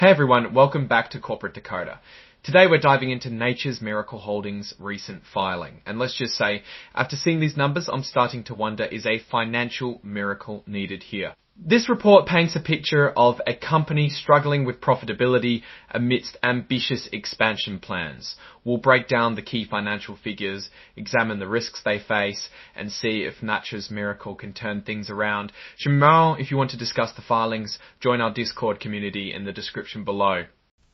Hey everyone, welcome back to Corporate Dakota. Today we're diving into Nature's Miracle Holdings' recent filing. And let's just say, after seeing these numbers, I'm starting to wonder, is a financial miracle needed here? This report paints a picture of a company struggling with profitability amidst ambitious expansion plans. We'll break down the key financial figures, examine the risks they face, and see if Nature's Miracle can turn things around. If you want to discuss the filings, join our Discord community in the description below.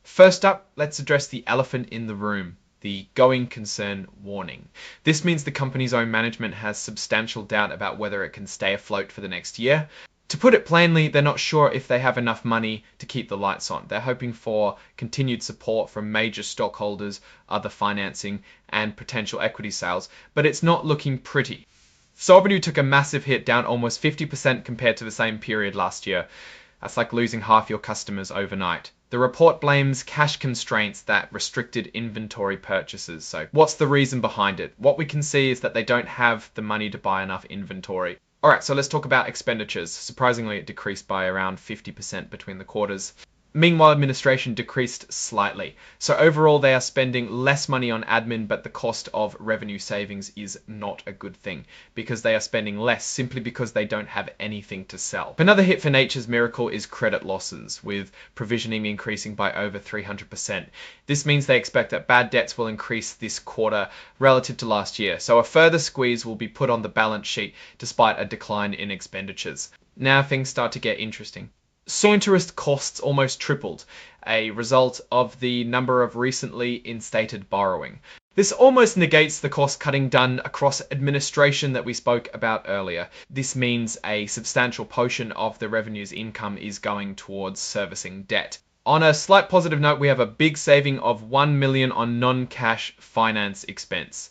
First up, let's address the elephant in the room. The going concern warning. This means the company's own management has substantial doubt about whether it can stay afloat for the next year. To put it plainly, they're not sure if they have enough money to keep the lights on. They're hoping for continued support from major stockholders, other financing, and potential equity sales, but it's not looking pretty. So revenue took a massive hit, down almost 50% compared to the same period last year. That's like losing half your customers overnight. The report blames cash constraints that restricted inventory purchases. So what's the reason behind it? What we can see is that they don't have the money to buy enough inventory. Alright, so let's talk about expenditures. Surprisingly, it decreased by around 50% between the quarters. Meanwhile, administration decreased slightly. So overall, they are spending less money on admin, but the cost of revenue savings is not a good thing because they are spending less simply because they don't have anything to sell. Another hit for Nature's Miracle is credit losses, with provisioning increasing by over 300%. This means they expect that bad debts will increase this quarter relative to last year. So a further squeeze will be put on the balance sheet despite a decline in expenditures. Now things start to get interesting. Soil interest costs almost tripled, a result of the number of recently instated borrowing. This almost negates the cost cutting done across administration that we spoke about earlier. This means a substantial portion of the revenue's income is going towards servicing debt. On a slight positive note, we have a big saving of $1 million on non-cash finance expense.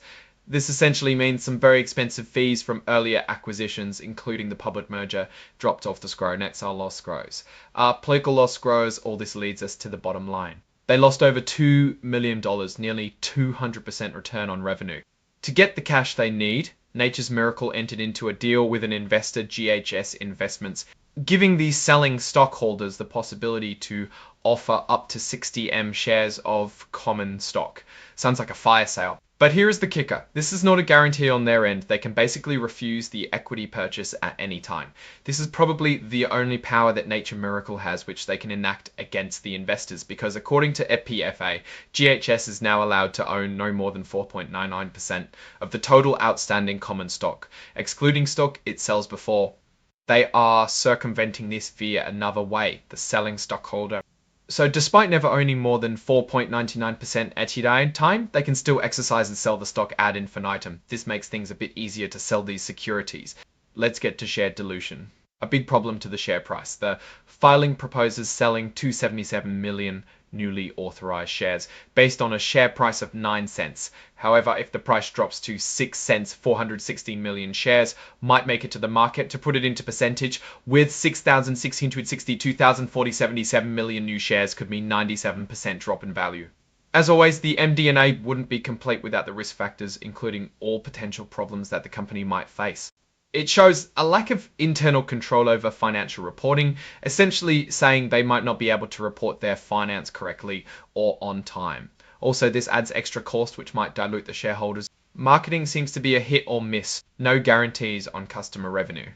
This essentially means some very expensive fees from earlier acquisitions, including the public merger, dropped off the scroll. Next, our loss grows. Political loss grows. All this leads us to the bottom line. They lost over $2 million, nearly 200% return on revenue. To get the cash they need, Nature's Miracle entered into a deal with an investor, GHS Investments, giving these selling stockholders the possibility to offer up to 60M shares of common stock. Sounds like a fire sale. But here is the kicker. This is not a guarantee on their end. They can basically refuse the equity purchase at any time. This is probably the only power that Nature Miracle has which they can enact against the investors, because according to PFA, GHS is now allowed to own no more than 4.99% of the total outstanding common stock. Excluding stock it sells before. They are circumventing this via another way, the selling stockholder. So despite never owning more than 4.99% at any time, they can still exercise and sell the stock ad infinitum. This makes things a bit easier to sell these securities. Let's get to share dilution. A big problem to the share price. The filing proposes selling 277 million newly authorized shares based on a share price of 9 cents. However, if the price drops to 6 cents, 416 million shares might make it to the market. To put it into percentage, with 6,662,077 million new shares could mean 97% drop in value. As always, the MD&A wouldn't be complete without the risk factors, including all potential problems that the company might face. It shows a lack of internal control over financial reporting, essentially saying they might not be able to report their finance correctly or on time. Also, this adds extra cost which might dilute the shareholders. Marketing seems to be a hit or miss, no guarantees on customer revenue,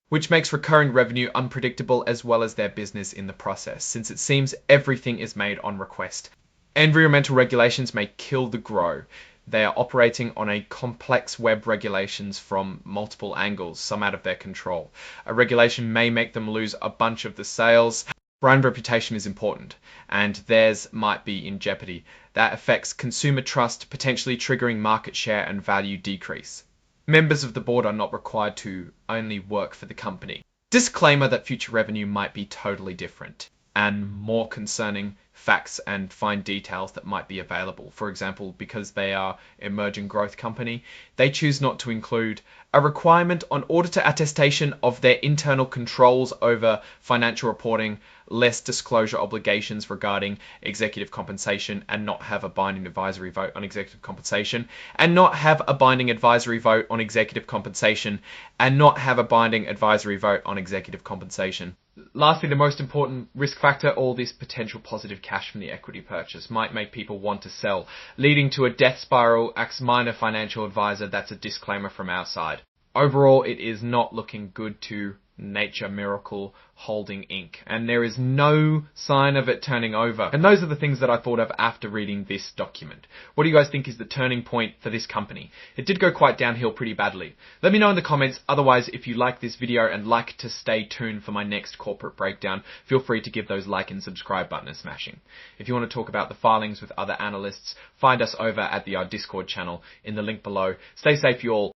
which makes recurring revenue unpredictable as well as their business in the process, since it seems everything is made on request. Environmental regulations may kill the grow. They are operating on a complex web regulations from multiple angles, some out of their control. A regulation may make them lose a bunch of the sales. Brand reputation is important, and theirs might be in jeopardy. That affects consumer trust, potentially triggering market share and value decrease. Members of the board are not required to only work for the company. Disclaimer that future revenue might be totally different, and more concerning facts and fine details that might be available. For example, because they are emerging growth company, they choose not to include a requirement on auditor attestation of their internal controls over financial reporting, less disclosure obligations regarding executive compensation, and not have a binding advisory vote on executive compensation, and not have a binding advisory vote on executive compensation, and not have a binding advisory vote on executive compensation. Lastly, the most important risk factor, all this potential positive cash from the equity purchase might make people want to sell, leading to a death spiral. As minor financial advisor, that's a disclaimer from our side. Overall, it is not looking good to Nature Miracle Holding Inc. And there is no sign of it turning over. And those are the things that I thought of after reading this document. What do you guys think is the turning point for this company? It did go quite downhill pretty badly. Let me know in the comments. Otherwise, if you like this video and like to stay tuned for my next corporate breakdown, feel free to give those like and subscribe button a smashing. If you want to talk about the filings with other analysts, find us over at our Discord channel in the link below. Stay safe, you all.